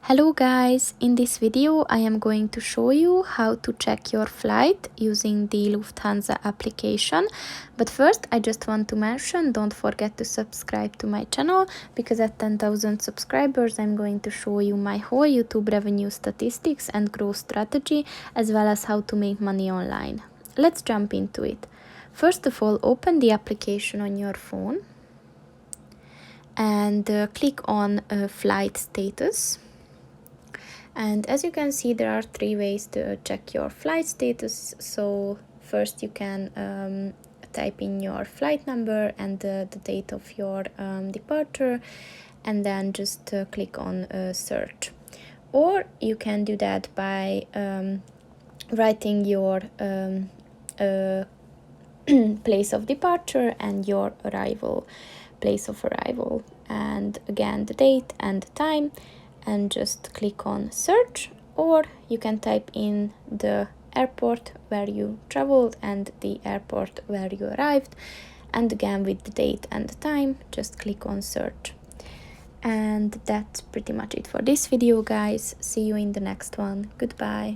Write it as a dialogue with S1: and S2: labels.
S1: Hello guys, in this video I am going to show you how to check your flight using the Lufthansa application. But first I just want to mention, don't forget to subscribe to my channel, because at 10,000 subscribers I'm going to show you my whole YouTube revenue statistics and growth strategy, as well as how to make money online. Let's jump into it. First of all, open the application on your phone and click on flight status. And as you can see, there are three ways to check your flight status. So first you can type in your flight number and the date of your departure, and then just click on search. Or you can do that by writing your place of departure and your place of arrival, and again the date and the time, and just click on search. Or you can type in the airport where you traveled and the airport where you arrived, and again with the date and the time, just click on search. And that's pretty much it for this video, guys. See you in the next one. Goodbye.